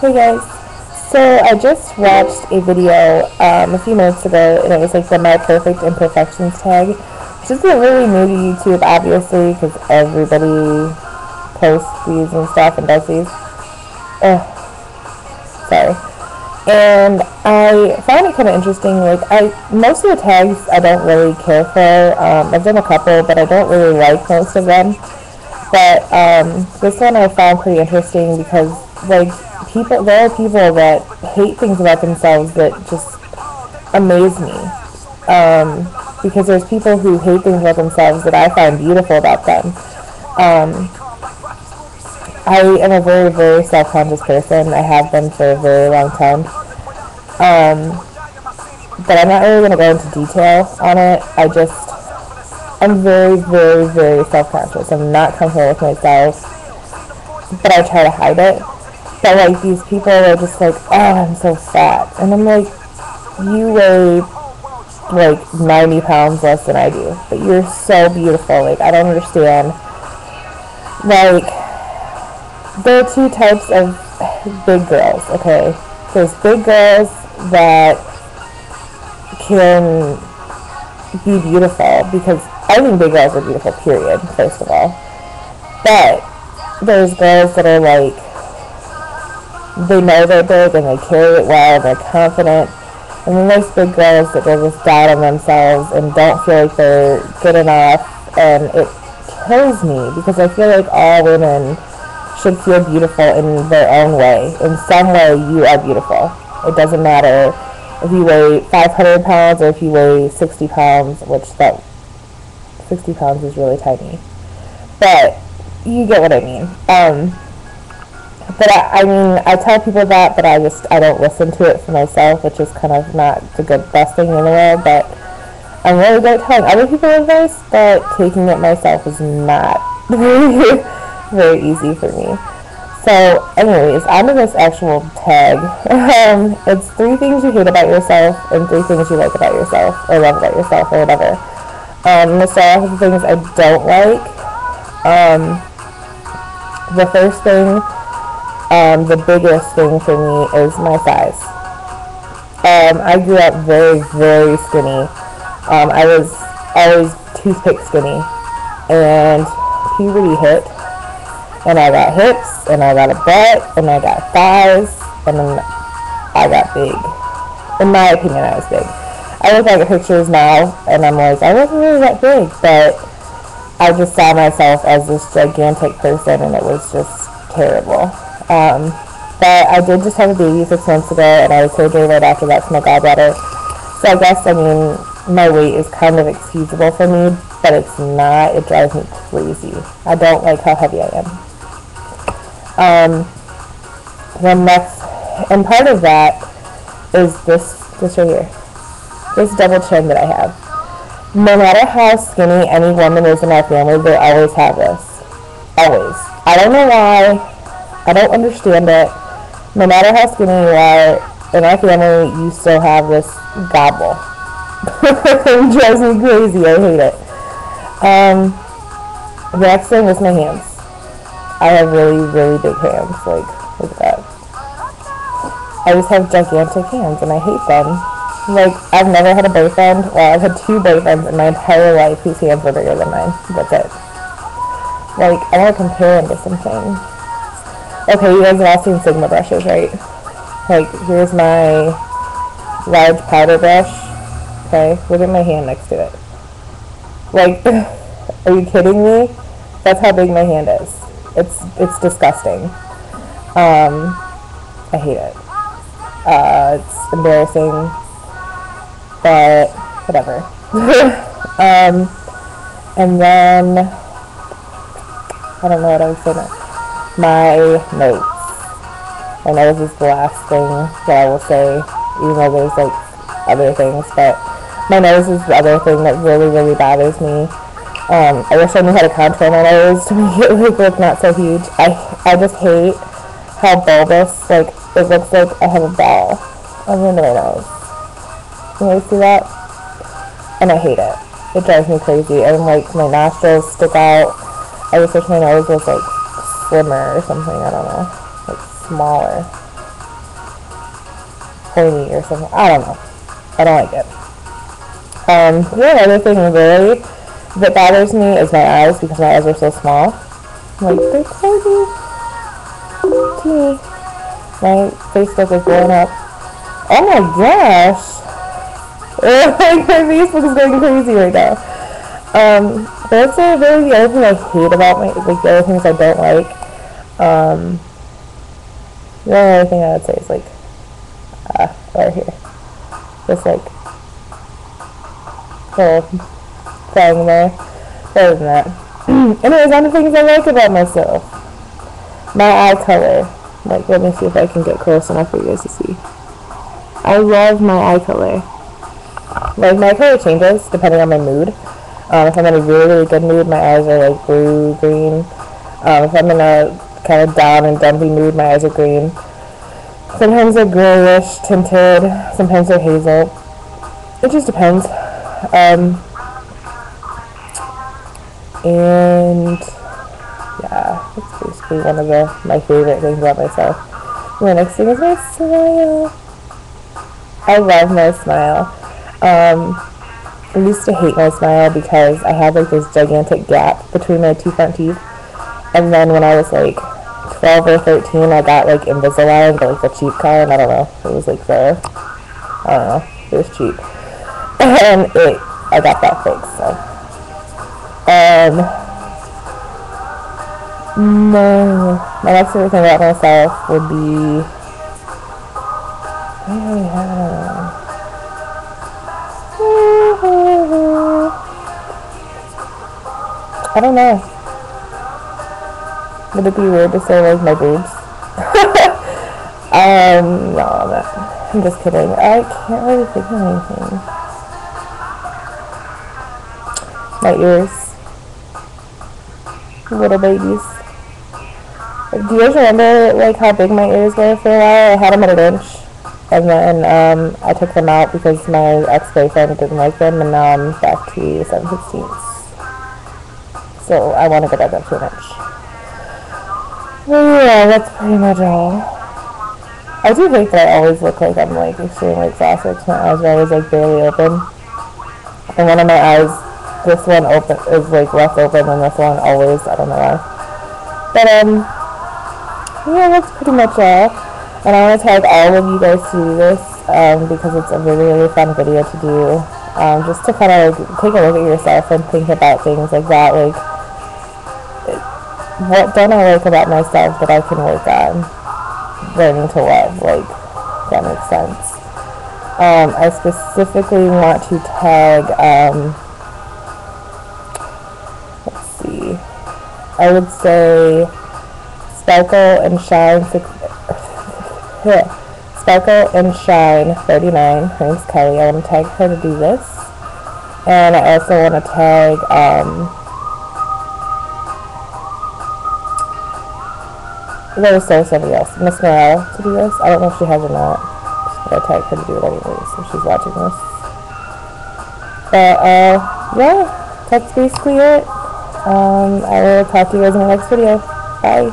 Hey guys, so I just watched a video a few minutes ago, and it was like the My Perfect Imperfections tag, which isn't really new to YouTube, obviously, because everybody posts these and stuff and does these. Sorry. And I found it kind of interesting. Like, most of the tags I don't really care for. I've done a couple, but I don't really like most of them. But this one I found pretty interesting because, like, there are people that hate things about themselves that just amaze me. Because there's people who hate things about themselves that I find beautiful about them. I am a very, very self-conscious person. I have been for a very long time. But I'm not really going to go into detail on it. I'm very, very, very self-conscious. I'm not comfortable with myself, but I try to hide it. But, like, these people are just like, oh, I'm so fat. And I'm like, you weigh, like, 90 pounds less than I do. But you're so beautiful. Like, I don't understand. Like, there are two types of big girls, okay? There's big girls that can be beautiful, because I think big girls are beautiful, period, first of all. But there's girls that are like, they know they're big and they carry it well, they're confident. And then there's big girls that they just doubt on themselves and don't feel like they're good enough, and it kills me because I feel like all women should feel beautiful in their own way. In some way, you are beautiful. It doesn't matter if you weigh 500 pounds or if you weigh 60 pounds, which that 60 pounds is really tiny. But you get what I mean. But I mean, I tell people that, but I don't listen to it for myself, which is kind of not the best thing in the world. But I'm really good at telling other people advice, but taking it myself is not very easy for me. So, anyways, on to this actual tag. It's 3 things you hate about yourself and 3 things you like about yourself, or love about yourself, or whatever. I'm going to start off with the things I don't like. The first thing, the biggest thing for me, is my size. I grew up very, very skinny. I was always toothpick skinny, and puberty hit, and I got hips, and I got a butt, and I got thighs, and then I got big. In my opinion, I was big. I look back at pictures now, and I'm like, I wasn't really that big, but I just saw myself as this gigantic person, and it was just terrible. But I did just have a baby 6 months ago, and I had surgery right after that for my gallbladder. So I guess, I mean, my weight is kind of excusable for me, but it's not. It drives me crazy. I don't like how heavy I am. Then next, and part of that is this right here. This double chin that I have. No matter how skinny any woman is in our family, they always have this. Always. I don't know why. I don't understand it. No matter how skinny you are, in our family, you still have this gobble. It drives me crazy. I hate it. The next thing is my hands. I have really, really big hands. Like, look at that. I just have gigantic hands, and I hate them. Like, I've never had a boyfriend. Well, I've had 2 boyfriends in my entire life whose hands were bigger than mine. That's it. Like, I want to compare them to something. Okay, you guys have all seen Sigma brushes, right? Like, here's my large powder brush. Okay, look at my hand next to it. Like, are you kidding me? That's how big my hand is. It's disgusting. I hate it. It's embarrassing, but whatever. And then, I don't know what I was saying. My nose. My nose is the last thing that I will say, even though there's, like, other things, but my nose is the other thing that really, really bothers me. I wish I knew how to contour my nose to make it look not so huge. I just hate how bulbous, like, it looks like I have a ball under my nose. Can you guys see that? And I hate it. It drives me crazy. And, like, my nostrils stick out. I just wish my nose was, like, slimmer or something. I don't know. Like, smaller. pointy or something. I don't know. I don't like it. The other thing really that bothers me is my eyes, because my eyes are so small. Like, they're tiny. Teeny. My Facebook is blowing up. Oh my gosh. Like, my Facebook is going crazy right now. That's really the only thing I hate about my, like, the other things I don't like. The only other thing I would say is, like, right here. Just, like, little thing there. Other than that. Anyways, on the things I like about myself. My eye color. Like, let me see if I can get close enough for you guys to see. I love my eye color. Like, my color changes depending on my mood. If I'm in a really, really good mood, my eyes are, like, blue, green. If I'm in a kind of down and dumpy mood, my eyes are green. Sometimes they're grayish tinted. Sometimes they're hazel. It just depends. And yeah, that's basically one of my favorite things about myself. And the next thing is my smile. I love my smile. I used to hate my smile because I had like this gigantic gap between my two front teeth. And then when I was like 12 or 13, I got like Invisalign, but like the cheap kind. I don't know. It was like I don't know. It was cheap. And I got that fixed, so. No. My next favorite thing about myself would be, I don't know. Would it be weird to say like my boobs? No, I'm just kidding. I can't really think of anything. My ears. Little babies. Do you guys remember like how big my ears were for a while? I had them at 1 inch. And then I took them out because my ex-boyfriend didn't like them, and now I'm back to 7/16. So I want to go back up to 1 inch. Well, yeah, that's pretty much all. I do think that I always look like I'm like extremely exhausted. My eyes are always like barely open. And one of my eyes, this one open is like less open than this one always. I don't know why. But yeah, that's pretty much all. And I want to tag all of you guys to do this because it's a really, really fun video to do. Just to kind of like, take a look at yourself and think about things like that. Like, what don't I like about myself that I can work on learning to love? Like, if that makes sense. I specifically want to tag, let's see, I would say Sparkle and Shine Sparkle and Shine 39. Her name's Kelly. I want to tag her to do this. And I also want to tag there's somebody else, Miss Morale, to do this. I don't know if she has or not. But I tagged her to do it anyways if she's watching this. But yeah, that's basically it. I will talk to you guys in the next video. Bye.